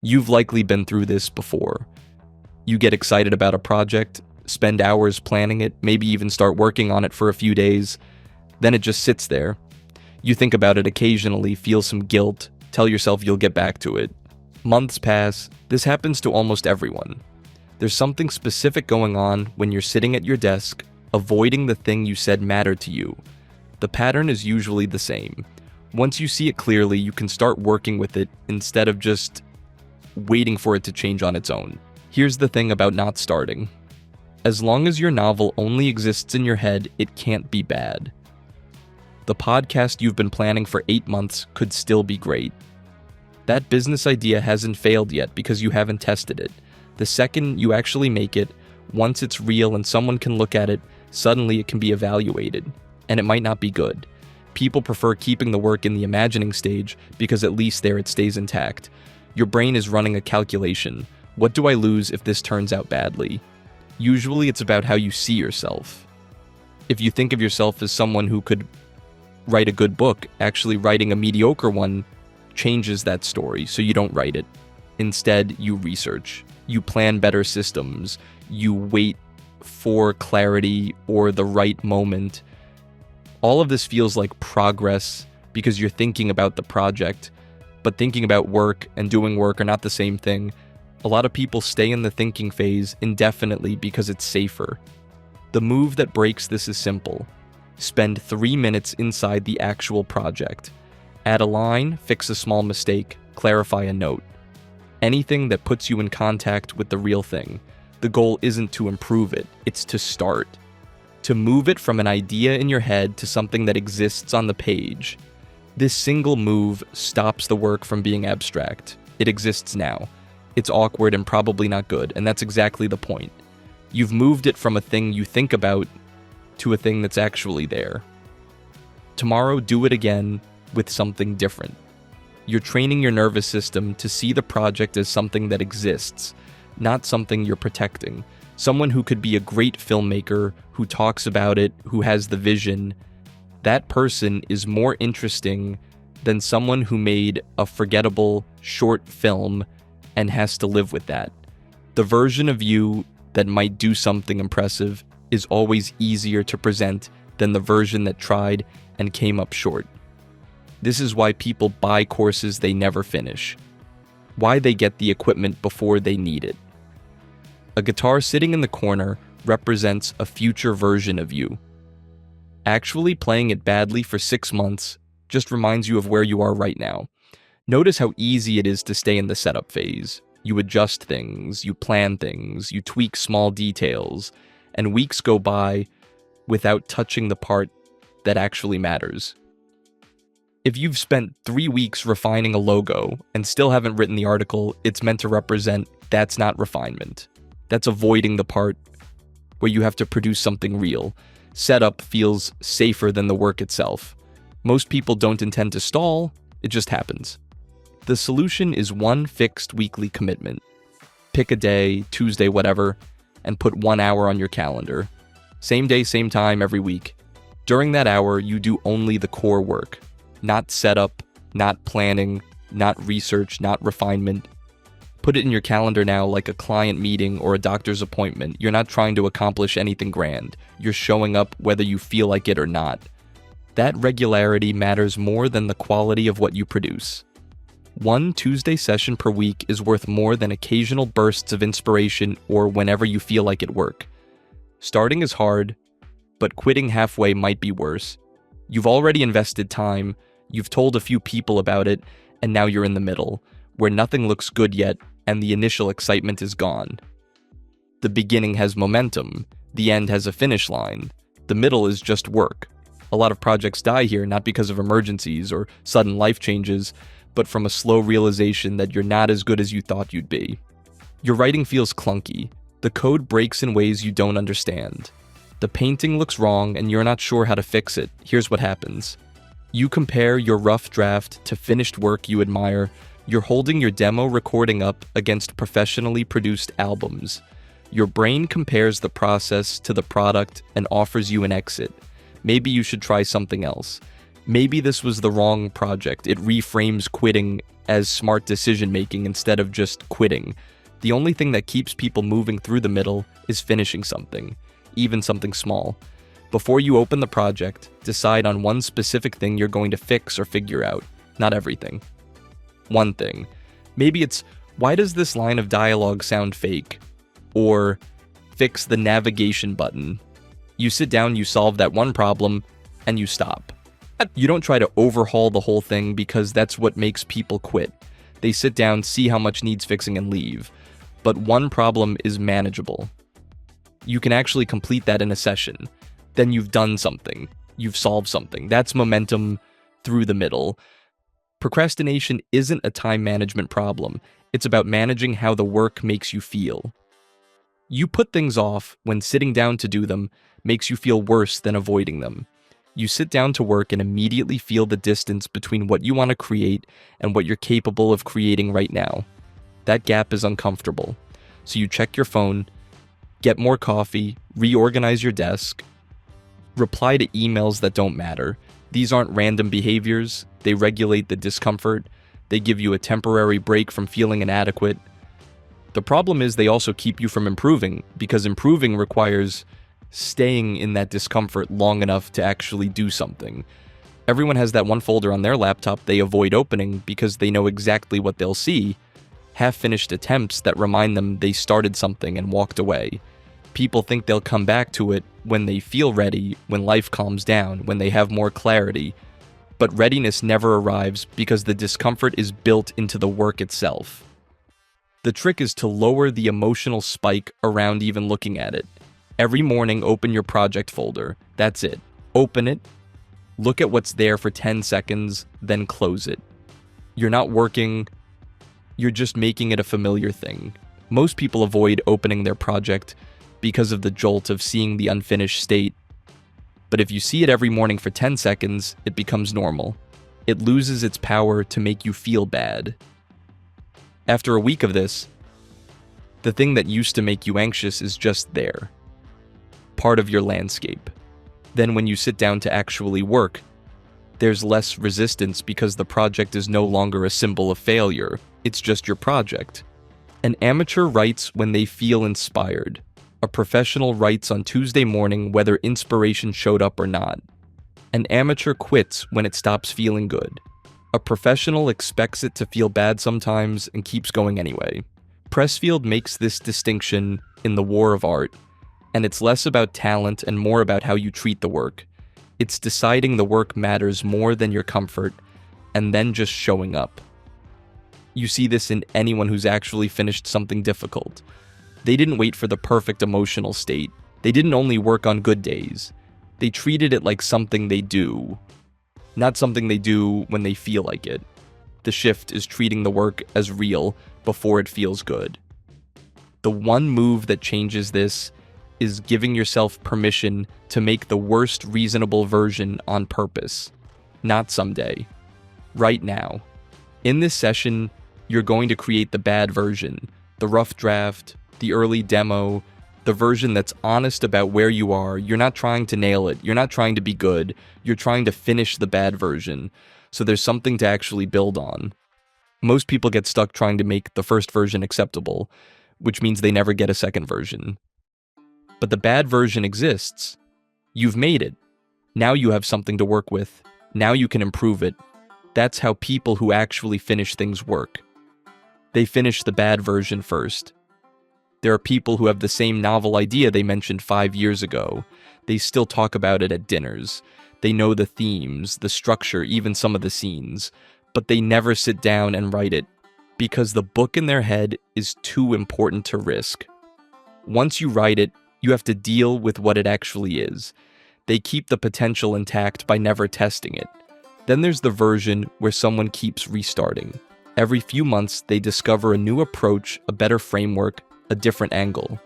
You've likely been through this before. You get excited about a project, spend hours planning it, maybe even start working on it for a few days, then it just sits there. You think about it occasionally, feel some guilt, tell yourself you'll get back to it. Months pass. This happens to almost everyone. There's something specific going on when you're sitting at your desk, avoiding the thing you said mattered to you. The pattern is usually the same. Once you see it clearly, you can start working with it instead of just waiting for it to change on its own. Here's the thing about not starting. As long as your novel only exists in your head, it can't be bad. The podcast you've been planning for 8 months could still be great. That business idea hasn't failed yet because you haven't tested it. The second you actually make it, once it's real and someone can look at it, suddenly it can be evaluated. And it might not be good. People prefer keeping the work in the imagining stage because at least there it stays intact. Your brain is running a calculation. What do I lose if this turns out badly? Usually it's about how you see yourself. If you think of yourself as someone who could write a good book, actually writing a mediocre one changes that story, so you don't write it. Instead, you research. You plan better systems. You wait for clarity or the right moment. All of this feels like progress because you're thinking about the project, but thinking about work and doing work are not the same thing. A lot of people stay in the thinking phase indefinitely because it's safer. The move that breaks this is simple. Spend 3 minutes inside the actual project. Add a line, fix a small mistake, clarify a note. Anything that puts you in contact with the real thing. The goal isn't to improve it, it's to start. To move it from an idea in your head to something that exists on the page. This single move stops the work from being abstract. It exists now. It's awkward and probably not good, and that's exactly the point. You've moved it from a thing you think about to a thing that's actually there. Tomorrow, do it again with something different. You're training your nervous system to see the project as something that exists, not something you're protecting. Someone who could be a great filmmaker, who talks about it, who has the vision, that person is more interesting than someone who made a forgettable short film and has to live with that. The version of you that might do something impressive is always easier to present than the version that tried and came up short. This is why people buy courses they never finish. Why they get the equipment before they need it. A guitar sitting in the corner represents a future version of you. Actually playing it badly for 6 months just reminds you of where you are right now. Notice how easy it is to stay in the setup phase. You adjust things, you plan things, you tweak small details, and weeks go by without touching the part that actually matters. If you've spent 3 weeks refining a logo and still haven't written the article it's meant to represent, that's not refinement. That's avoiding the part where you have to produce something real. Setup feels safer than the work itself. Most people don't intend to stall, it just happens. The solution is one fixed weekly commitment. Pick a day, Tuesday, whatever, and put 1 hour on your calendar. Same day, same time every week. During that hour, you do only the core work. Not setup, not planning, not research, not refinement. Put it in your calendar now like a client meeting or a doctor's appointment. You're not trying to accomplish anything grand. You're showing up whether you feel like it or not. That regularity matters more than the quality of what you produce. One Tuesday session per week is worth more than occasional bursts of inspiration or whenever you feel like at work. Starting is hard, but quitting halfway might be worse. You've already invested time, you've told a few people about it, and now you're in the middle, where nothing looks good yet and the initial excitement is gone. The beginning has momentum, the end has a finish line, the middle is just work. A lot of projects die here not because of emergencies or sudden life changes, but from a slow realization that you're not as good as you thought you'd be. Your writing feels clunky. The code breaks in ways you don't understand. The painting looks wrong and you're not sure how to fix it. Here's what happens. You compare your rough draft to finished work you admire. You're holding your demo recording up against professionally produced albums. Your brain compares the process to the product and offers you an exit. Maybe you should try something else. Maybe this was the wrong project. It reframes quitting as smart decision making instead of just quitting. The only thing that keeps people moving through the middle is finishing something, even something small. Before you open the project, decide on one specific thing you're going to fix or figure out, not everything. One thing. Maybe it's, why does this line of dialogue sound fake? Or, fix the navigation button. You sit down, you solve that one problem, and you stop. You don't try to overhaul the whole thing because that's what makes people quit. They sit down, see how much needs fixing, and leave. But one problem is manageable. You can actually complete that in a session. Then you've done something. You've solved something. That's momentum through the middle. Procrastination isn't a time management problem. It's about managing how the work makes you feel. You put things off when sitting down to do them makes you feel worse than avoiding them. You sit down to work and immediately feel the distance between what you want to create and what you're capable of creating right now. That gap is uncomfortable. So you check your phone, get more coffee, reorganize your desk, reply to emails that don't matter. These aren't random behaviors. They regulate the discomfort. They give you a temporary break from feeling inadequate. The problem is they also keep you from improving, because improving requires staying in that discomfort long enough to actually do something. Everyone has that one folder on their laptop they avoid opening because they know exactly what they'll see: half-finished attempts that remind them they started something and walked away. People think they'll come back to it when they feel ready, when life calms down, when they have more clarity. But readiness never arrives because the discomfort is built into the work itself. The trick is to lower the emotional spike around even looking at it. Every morning, open your project folder. That's it. Open it, look at what's there for 10 seconds, then close it. You're not working, you're just making it a familiar thing. Most people avoid opening their project because of the jolt of seeing the unfinished state. But if you see it every morning for 10 seconds, it becomes normal. It loses its power to make you feel bad. After a week of this, the thing that used to make you anxious is just there, part of your landscape. Then when you sit down to actually work, there's less resistance because the project is no longer a symbol of failure. It's just your project. An amateur writes when they feel inspired. A professional writes on Tuesday morning whether inspiration showed up or not. An amateur quits when it stops feeling good. A professional expects it to feel bad sometimes and keeps going anyway. Pressfield makes this distinction in The War of Art, and it's less about talent and more about how you treat the work. It's deciding the work matters more than your comfort, and then just showing up. You see this in anyone who's actually finished something difficult. They didn't wait for the perfect emotional state. They didn't only work on good days. They treated it like something they do, not something they do when they feel like it. The shift is treating the work as real before it feels good. The one move that changes this is giving yourself permission to make the worst reasonable version on purpose, not someday, right now. In this session, you're going to create the bad version, the rough draft, the early demo, the version that's honest about where you are. You're not trying to nail it. You're not trying to be good. You're trying to finish the bad version, so there's something to actually build on. Most people get stuck trying to make the first version acceptable, which means they never get a second version. But the bad version exists. You've made it. Now you have something to work with. Now you can improve it. That's how people who actually finish things work. They finish the bad version first. There are people who have the same novel idea they mentioned 5 years ago. They still talk about it at dinners. They know the themes, the structure, even some of the scenes. But they never sit down and write it, because the book in their head is too important to risk. Once you write it, you have to deal with what it actually is. They keep the potential intact by never testing it. Then there's the version where someone keeps restarting. Every few months, they discover a new approach, a better framework, a different angle.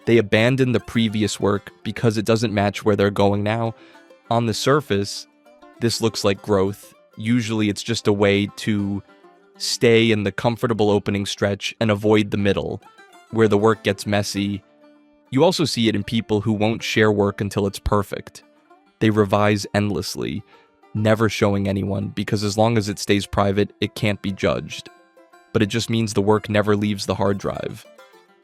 They abandon the previous work because it doesn't match where they're going now. On the surface, this looks like growth. Usually it's just a way to stay in the comfortable opening stretch and avoid the middle, where the work gets messy. You also see it in people who won't share work until it's perfect. They revise endlessly. never showing anyone, because as long as it stays private, it can't be judged. But it just means the work never leaves the hard drive.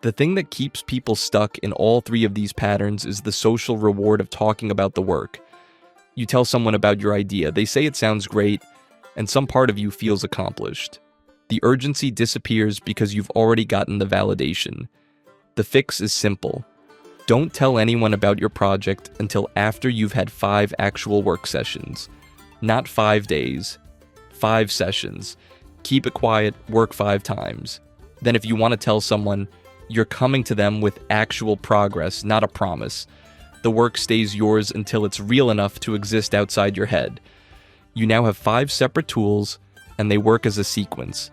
The thing that keeps people stuck in all three of these patterns is the social reward of talking about the work. You tell someone about your idea, they say it sounds great, and some part of you feels accomplished. The urgency disappears because you've already gotten the validation. The fix is simple. Don't tell anyone about your project until after you've had 5 actual work sessions. Not 5 days, 5 sessions. Keep it quiet, work 5 times. Then if you want to tell someone, you're coming to them with actual progress, not a promise. The work stays yours until it's real enough to exist outside your head. You now have 5 separate tools, and they work as a sequence.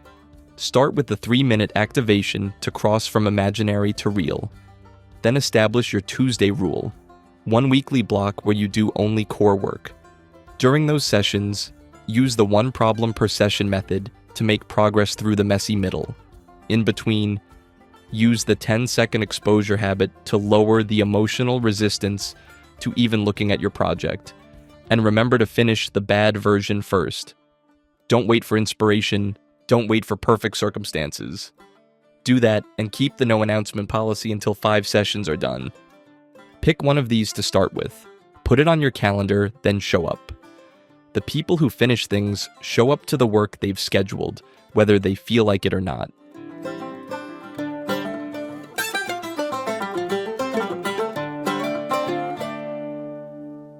Start with the 3-minute activation to cross from imaginary to real. Then establish your Tuesday rule, 1 weekly block where you do only core work. During those sessions, use the 1 problem per session method to make progress through the messy middle. In between, use the 10-second exposure habit to lower the emotional resistance to even looking at your project. And remember to finish the bad version first. Don't wait for inspiration. Don't wait for perfect circumstances. Do that and keep the no announcement policy until 5 sessions are done. Pick one of these to start with. Put it on your calendar, then show up. The people who finish things show up to the work they've scheduled, whether they feel like it or not.